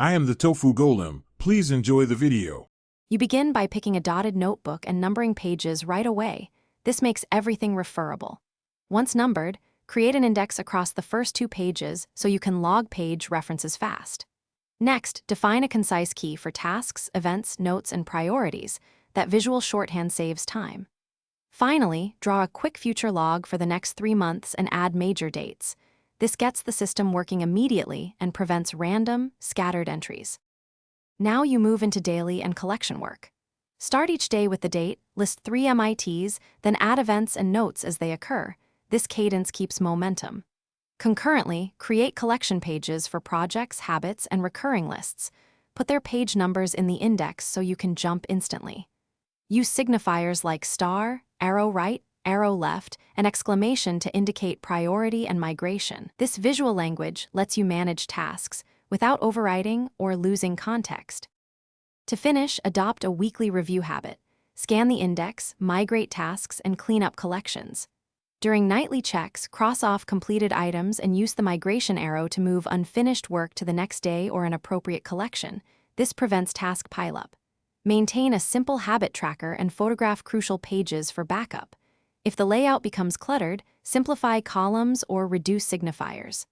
I am the Tofu Golem. Please enjoy the video. You begin by picking a dotted notebook and numbering pages right away. This makes everything referable. Once numbered, create an index across the first 2 pages so you can log page references fast. Next, define a concise key for tasks, events, notes, and priorities. That visual shorthand saves time. Finally, draw a quick future log for the next 3 months and add major dates. This gets the system working immediately and prevents random, scattered entries. Now you move into daily and collection work. Start each day with the date, list 3 MITs, then add events and notes as they occur. This cadence keeps momentum. Concurrently, create collection pages for projects, habits, and recurring lists. Put their page numbers in the index so you can jump instantly. Use signifiers like star, arrow right, arrow left, and exclamation to indicate priority and migration. This visual language lets you manage tasks without overriding or losing context. To finish, adopt a weekly review habit. Scan the index, migrate tasks, and clean up collections. During nightly checks, cross off completed items and use the migration arrow to move unfinished work to the next day or an appropriate collection. This prevents task pileup. Maintain a simple habit tracker and photograph crucial pages for backup. If the layout becomes cluttered, simplify columns or reduce signifiers.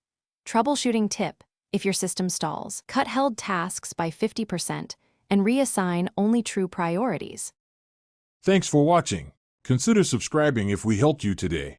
Troubleshooting tip: if your system stalls, cut held tasks by 50% and reassign only true priorities. Thanks for watching. Consider subscribing if we helped you today.